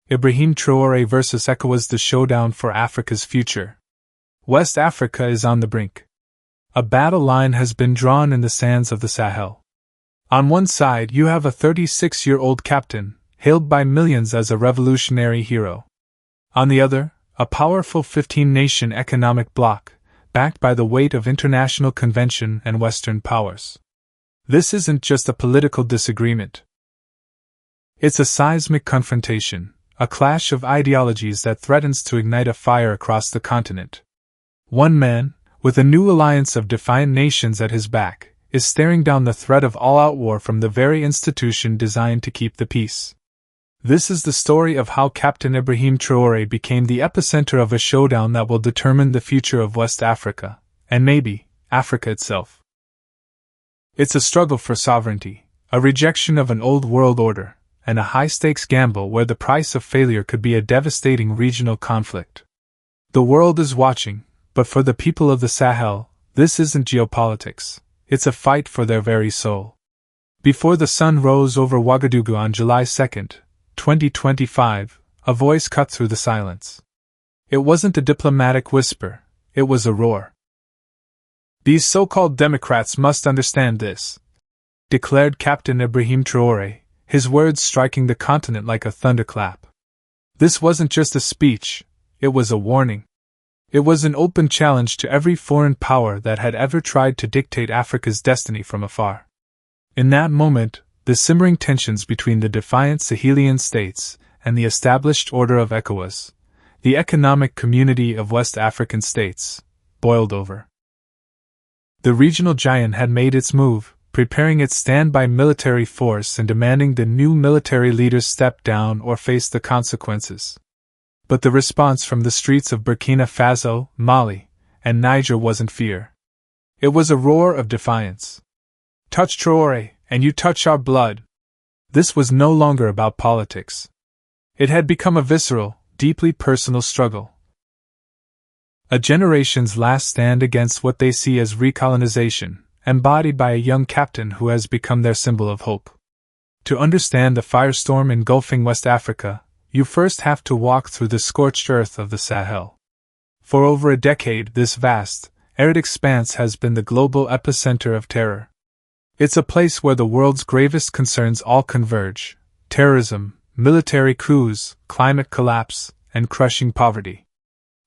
Ibrahim Traoré vs. ECOWAS, the showdown for Africa's future. West Africa is on the brink. A battle line has been drawn in the sands of the Sahel. On one side, you have a 36-year-old captain, hailed by millions as a revolutionary hero. On the other, a powerful 15-nation economic bloc, backed by the weight of international convention and Western powers. This isn't just a political disagreement. It's a seismic confrontation, a clash of ideologies that threatens to ignite a fire across the continent. One man, with a new alliance of defiant nations at his back, is staring down the threat of all-out war from the very institution designed to keep the peace. This is the story of how Captain Ibrahim Traoré became the epicenter of a showdown that will determine the future of West Africa, and maybe, Africa itself. It's a struggle for sovereignty, a rejection of an old world order, and a high-stakes gamble where the price of failure could be a devastating regional conflict. The world is watching, but for the people of the Sahel, this isn't geopolitics, it's a fight for their very soul. Before the sun rose over Ouagadougou on July 2, 2025, a voice cut through the silence. It wasn't a diplomatic whisper, it was a roar. "These so-called Democrats must understand this," declared Captain Ibrahim Traoré, his words striking the continent like a thunderclap. This wasn't just a speech, it was a warning. It was an open challenge to every foreign power that had ever tried to dictate Africa's destiny from afar. In that moment, the simmering tensions between the defiant Sahelian states and the established order of ECOWAS, the Economic Community of West African States, boiled over. The regional giant had made its move, preparing its standby military force and demanding the new military leaders step down or face the consequences. But the response from the streets of Burkina Faso, Mali, and Niger wasn't fear. It was a roar of defiance. "Touch Traoré, and you touch our blood." This was no longer about politics. It had become a visceral, deeply personal struggle. A generation's last stand against what they see as recolonization, embodied by a young captain who has become their symbol of hope. To understand the firestorm engulfing West Africa, you first have to walk through the scorched earth of the Sahel. For over a decade, this vast, arid expanse has been the global epicenter of terror. It's a place where the world's gravest concerns all converge: terrorism, military coups, climate collapse, and crushing poverty.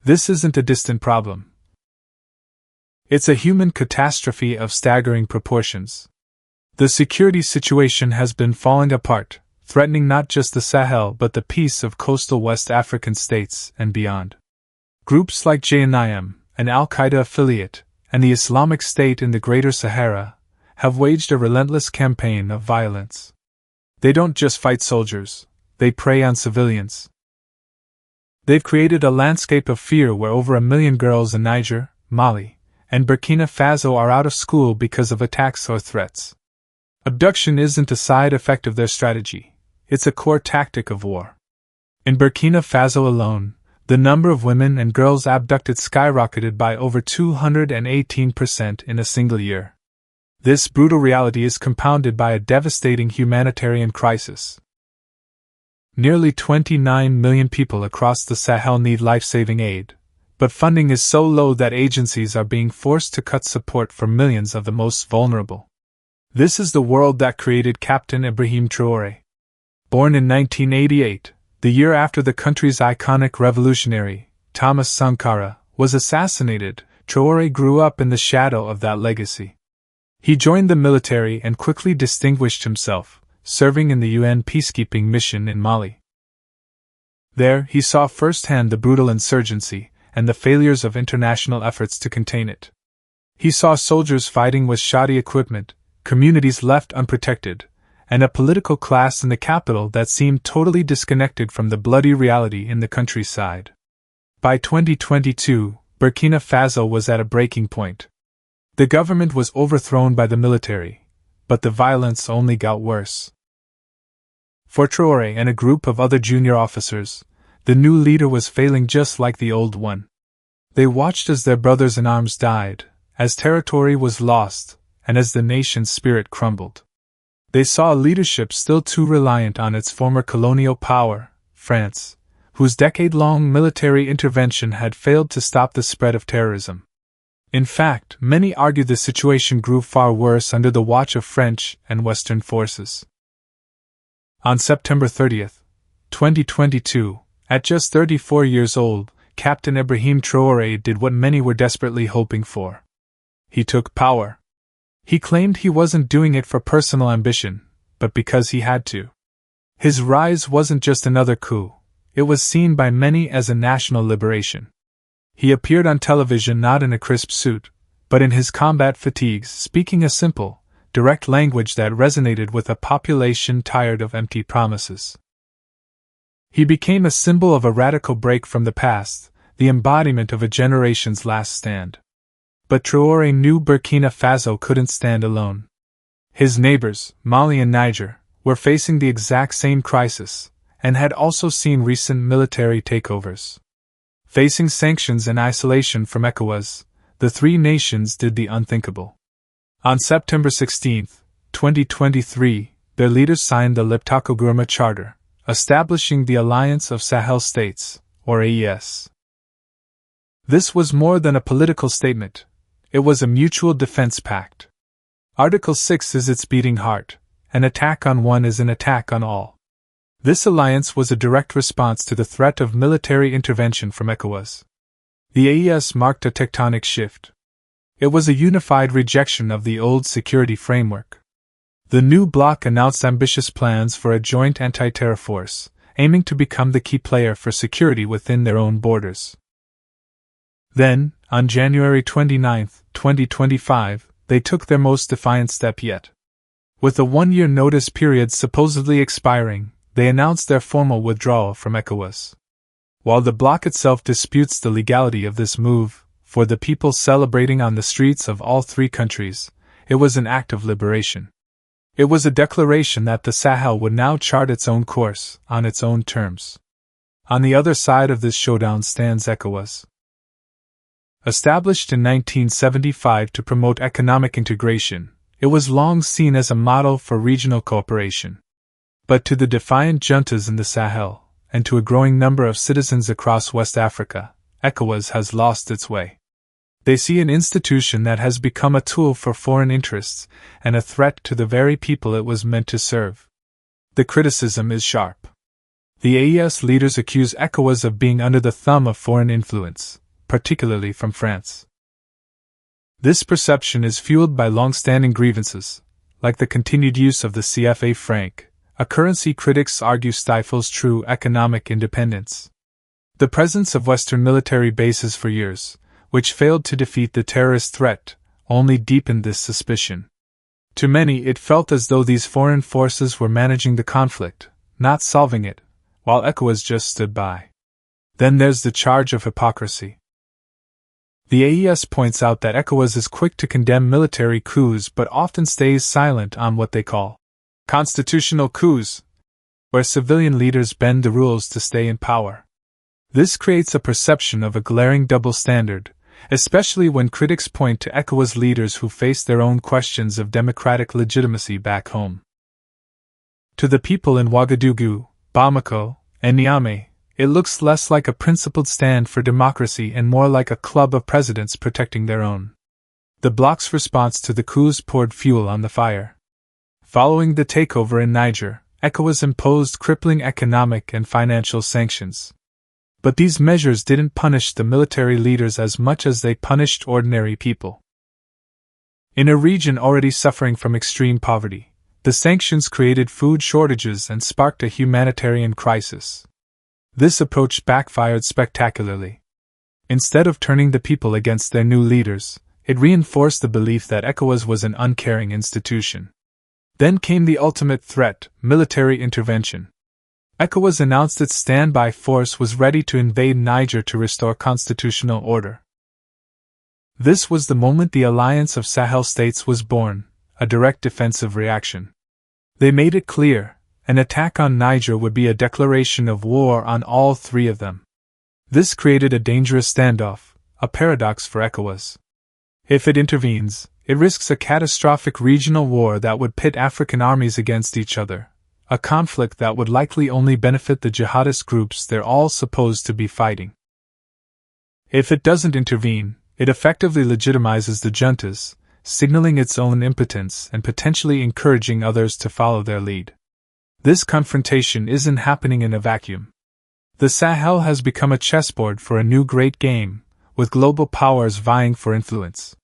This isn't a distant problem. It's a human catastrophe of staggering proportions. The security situation has been falling apart, threatening not just the Sahel but the peace of coastal West African states and beyond. Groups like JNIM, an Al-Qaeda affiliate, and the Islamic State in the Greater Sahara have waged a relentless campaign of violence. They don't just fight soldiers, they prey on civilians. They've created a landscape of fear where over 1 million girls in Niger, Mali, and Burkina Faso are out of school because of attacks or threats. Abduction isn't a side effect of their strategy, it's a core tactic of war. In Burkina Faso alone, the number of women and girls abducted skyrocketed by over 218% in a single year. This brutal reality is compounded by a devastating humanitarian crisis. Nearly 29 million people across the Sahel need life-saving aid, but funding is so low that agencies are being forced to cut support for millions of the most vulnerable. This is the world that created Captain Ibrahim Traoré. Born in 1988, the year after the country's iconic revolutionary, Thomas Sankara, was assassinated, Traoré grew up in the shadow of that legacy. He joined the military and quickly distinguished himself, serving in the UN peacekeeping mission in Mali. There, he saw firsthand the brutal insurgency and the failures of international efforts to contain it. He saw soldiers fighting with shoddy equipment, communities left unprotected, and a political class in the capital that seemed totally disconnected from the bloody reality in the countryside. By 2022, Burkina Faso was at a breaking point. The government was overthrown by the military, but the violence only got worse. For Traoré and a group of other junior officers, the new leader was failing just like the old one. They watched as their brothers in arms died, as territory was lost, and as the nation's spirit crumbled. They saw a leadership still too reliant on its former colonial power, France, whose decade-long military intervention had failed to stop the spread of terrorism. In fact, many argue the situation grew far worse under the watch of French and Western forces. On September 30, 2022, at just 34 years old, Captain Ibrahim Traoré did what many were desperately hoping for. He took power. He claimed he wasn't doing it for personal ambition, but because he had to. His rise wasn't just another coup, it was seen by many as a national liberation. He appeared on television not in a crisp suit, but in his combat fatigues, speaking a simple, direct language that resonated with a population tired of empty promises. He became a symbol of a radical break from the past, the embodiment of a generation's last stand. But Traoré knew Burkina Faso couldn't stand alone. His neighbors, Mali and Niger, were facing the exact same crisis, and had also seen recent military takeovers. Facing sanctions and isolation from ECOWAS, the three nations did the unthinkable. On September 16, 2023, their leaders signed the Liptako-Gourma Charter, establishing the Alliance of Sahel States, or AES. This was more than a political statement, it was a mutual defense pact. Article 6 is its beating heart, an attack on one is an attack on all. This alliance was a direct response to the threat of military intervention from ECOWAS. The AES marked a tectonic shift. It was a unified rejection of the old security framework. The new bloc announced ambitious plans for a joint anti-terror force, aiming to become the key player for security within their own borders. Then, on January 29, 2025, they took their most defiant step yet. With a one-year notice period supposedly expiring, they announced their formal withdrawal from ECOWAS. While the bloc itself disputes the legality of this move, for the people celebrating on the streets of all three countries, it was an act of liberation. It was a declaration that the Sahel would now chart its own course, on its own terms. On the other side of this showdown stands ECOWAS. Established in 1975 to promote economic integration, it was long seen as a model for regional cooperation. But to the defiant juntas in the Sahel, and to a growing number of citizens across West Africa, ECOWAS has lost its way. They see an institution that has become a tool for foreign interests, and a threat to the very people it was meant to serve. The criticism is sharp. The AES leaders accuse ECOWAS of being under the thumb of foreign influence, particularly from France. This perception is fueled by long-standing grievances, like the continued use of the CFA franc, a currency critics argue stifles true economic independence. The presence of Western military bases for years, which failed to defeat the terrorist threat, only deepened this suspicion. To many it felt as though these foreign forces were managing the conflict, not solving it, while ECOWAS just stood by. Then there's the charge of hypocrisy. The AES points out that ECOWAS is quick to condemn military coups but often stays silent on what they call constitutional coups, where civilian leaders bend the rules to stay in power. This creates a perception of a glaring double standard, especially when critics point to ECOWAS leaders who face their own questions of democratic legitimacy back home. To the people in Ouagadougou, Bamako, and Niamey, it looks less like a principled stand for democracy and more like a club of presidents protecting their own. The bloc's response to the coups poured fuel on the fire. Following the takeover in Niger, ECOWAS imposed crippling economic and financial sanctions. But these measures didn't punish the military leaders as much as they punished ordinary people. In a region already suffering from extreme poverty, the sanctions created food shortages and sparked a humanitarian crisis. This approach backfired spectacularly. Instead of turning the people against their new leaders, it reinforced the belief that ECOWAS was an uncaring institution. Then came the ultimate threat, military intervention. ECOWAS announced its standby force was ready to invade Niger to restore constitutional order. This was the moment the Alliance of Sahel States was born, a direct defensive reaction. They made it clear, an attack on Niger would be a declaration of war on all three of them. This created a dangerous standoff, a paradox for ECOWAS. If it intervenes, it risks a catastrophic regional war that would pit African armies against each other, a conflict that would likely only benefit the jihadist groups they're all supposed to be fighting. If it doesn't intervene, it effectively legitimizes the juntas, signaling its own impotence and potentially encouraging others to follow their lead. This confrontation isn't happening in a vacuum. The Sahel has become a chessboard for a new great game, with global powers vying for influence.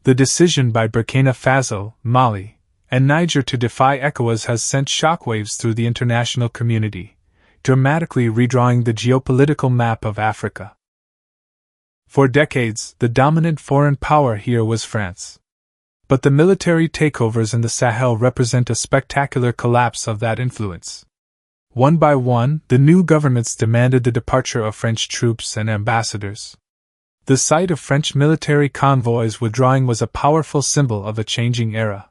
The decision by Burkina Faso, Mali, and Niger to defy ECOWAS has sent shockwaves through the international community, dramatically redrawing the geopolitical map of Africa. For decades, the dominant foreign power here was France. But the military takeovers in the Sahel represent a spectacular collapse of that influence. One by one, the new governments demanded the departure of French troops and ambassadors. The sight of French military convoys withdrawing was a powerful symbol of a changing era.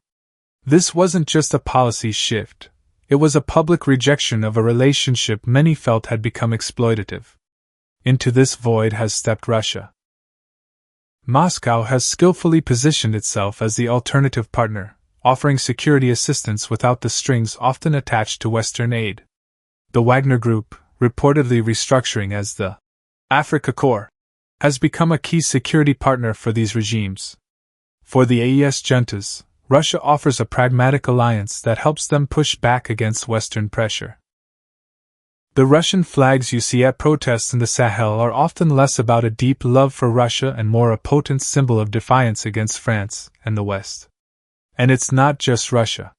This wasn't just a policy shift, it was a public rejection of a relationship many felt had become exploitative. Into this void has stepped Russia. Moscow has skillfully positioned itself as the alternative partner, offering security assistance without the strings often attached to Western aid. The Wagner Group, reportedly restructuring as the Africa Corps, has become a key security partner for these regimes. For the AES juntas, Russia offers a pragmatic alliance that helps them push back against Western pressure. The Russian flags you see at protests in the Sahel are often less about a deep love for Russia and more a potent symbol of defiance against France and the West. And it's not just Russia.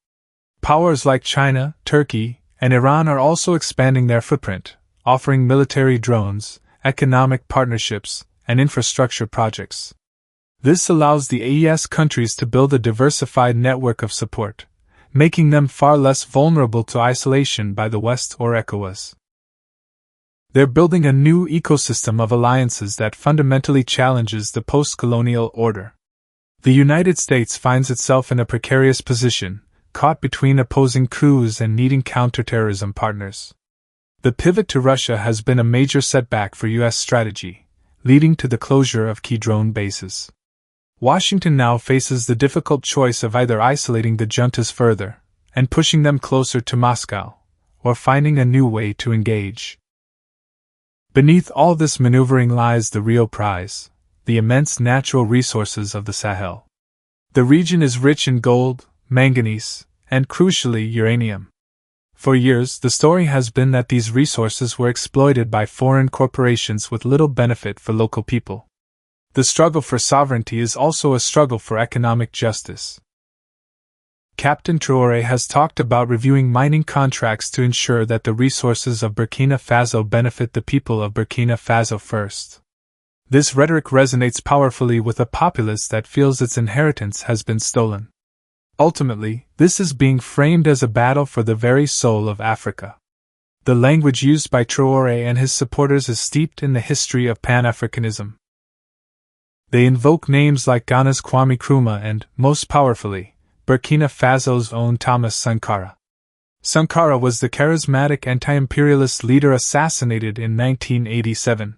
Powers like China, Turkey, and Iran are also expanding their footprint, offering military drones, economic partnerships, and infrastructure projects. This allows the AES countries to build a diversified network of support, making them far less vulnerable to isolation by the West or ECOWAS. They're building a new ecosystem of alliances that fundamentally challenges the post-colonial order. The United States finds itself in a precarious position, caught between opposing coups and needing counterterrorism partners. The pivot to Russia has been a major setback for U.S. strategy, leading to the closure of key drone bases. Washington now faces the difficult choice of either isolating the juntas further and pushing them closer to Moscow, or finding a new way to engage. Beneath all this maneuvering lies the real prize, the immense natural resources of the Sahel. The region is rich in gold, manganese, and crucially uranium. For years, the story has been that these resources were exploited by foreign corporations with little benefit for local people. The struggle for sovereignty is also a struggle for economic justice. Captain Traoré has talked about reviewing mining contracts to ensure that the resources of Burkina Faso benefit the people of Burkina Faso first. This rhetoric resonates powerfully with a populace that feels its inheritance has been stolen. Ultimately, this is being framed as a battle for the very soul of Africa. The language used by Traoré and his supporters is steeped in the history of Pan-Africanism. They invoke names like Ghana's Kwame Nkrumah and, most powerfully, Burkina Faso's own Thomas Sankara. Sankara was the charismatic anti-imperialist leader assassinated in 1987.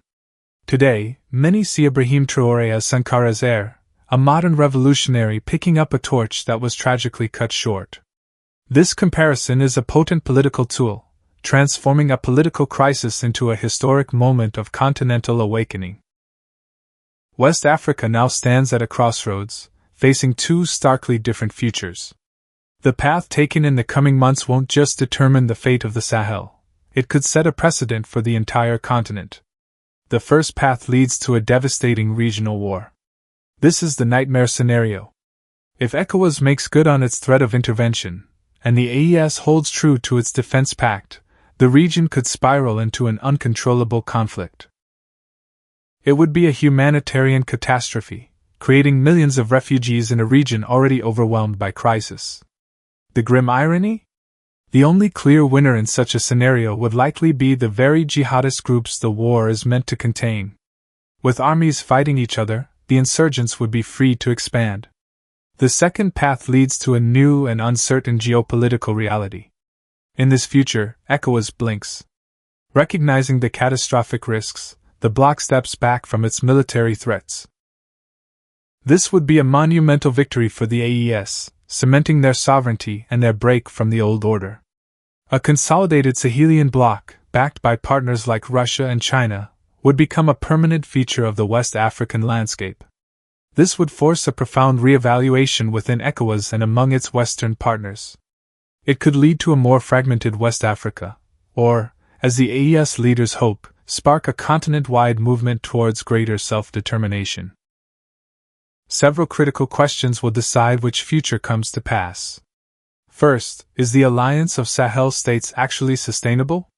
Today, many see Ibrahim Traoré as Sankara's heir, a modern revolutionary picking up a torch that was tragically cut short. This comparison is a potent political tool, transforming a political crisis into a historic moment of continental awakening. West Africa now stands at a crossroads, facing two starkly different futures. The path taken in the coming months won't just determine the fate of the Sahel, it could set a precedent for the entire continent. The first path leads to a devastating regional war. This is the nightmare scenario. If ECOWAS makes good on its threat of intervention, and the AES holds true to its defense pact, the region could spiral into an uncontrollable conflict. It would be a humanitarian catastrophe, creating millions of refugees in a region already overwhelmed by crisis. The grim irony? The only clear winner in such a scenario would likely be the very jihadist groups the war is meant to contain. With armies fighting each other, the insurgents would be free to expand. The second path leads to a new and uncertain geopolitical reality. In this future, ECOWAS blinks. Recognizing the catastrophic risks, the bloc steps back from its military threats. This would be a monumental victory for the AES, cementing their sovereignty and their break from the old order. A consolidated Sahelian bloc, backed by partners like Russia and China, would become a permanent feature of the West African landscape. This would force a profound re-evaluation within ECOWAS and among its Western partners. It could lead to a more fragmented West Africa, or, as the AES leaders hope, spark a continent-wide movement towards greater self-determination. Several critical questions will decide which future comes to pass. First, is the Alliance of Sahel States actually sustainable?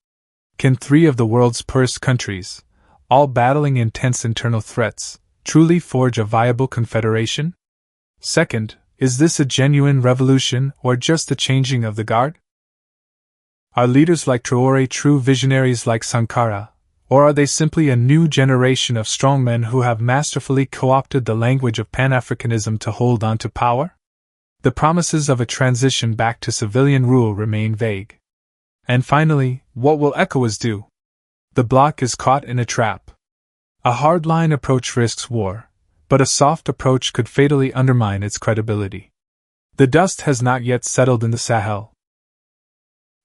Can three of the world's poorest countries, all battling intense internal threats, truly forge a viable confederation? Second, is this a genuine revolution or just a changing of the guard? Are leaders like Traoré true visionaries like Sankara, or are they simply a new generation of strongmen who have masterfully co-opted the language of Pan-Africanism to hold on to power? The promises of a transition back to civilian rule remain vague. And finally, what will ECOWAS do? The bloc is caught in a trap. A hardline approach risks war, but a soft approach could fatally undermine its credibility. The dust has not yet settled in the Sahel.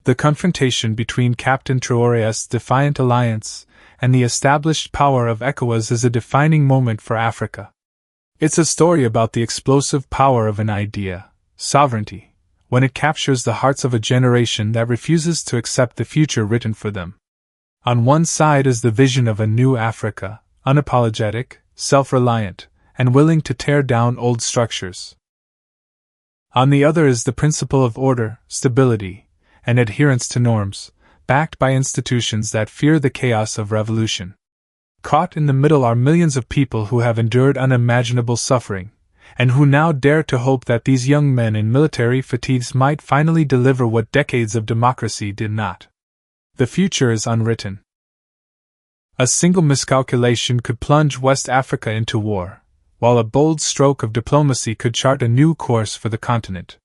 The confrontation between Captain Traoré's defiant alliance and the established power of ECOWAS is a defining moment for Africa. It's a story about the explosive power of an idea, sovereignty, when it captures the hearts of a generation that refuses to accept the future written for them. On one side is the vision of a new Africa, unapologetic, self-reliant, and willing to tear down old structures. On the other is the principle of order, stability, and adherence to norms, backed by institutions that fear the chaos of revolution. Caught in the middle are millions of people who have endured unimaginable suffering, and who now dare to hope that these young men in military fatigues might finally deliver what decades of democracy did not. The future is unwritten. A single miscalculation could plunge West Africa into war, while a bold stroke of diplomacy could chart a new course for the continent.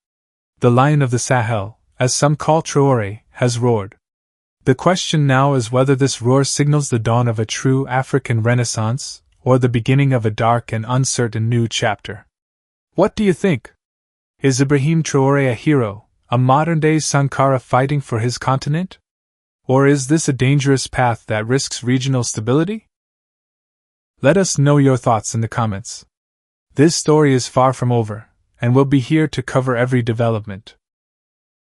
The Lion of the Sahel, as some call Traoré, has roared. The question now is whether this roar signals the dawn of a true African renaissance, or the beginning of a dark and uncertain new chapter. What do you think? Is Ibrahim Traoré a hero, a modern-day Sankara fighting for his continent? Or is this a dangerous path that risks regional stability? Let us know your thoughts in the comments. This story is far from over, and we'll be here to cover every development.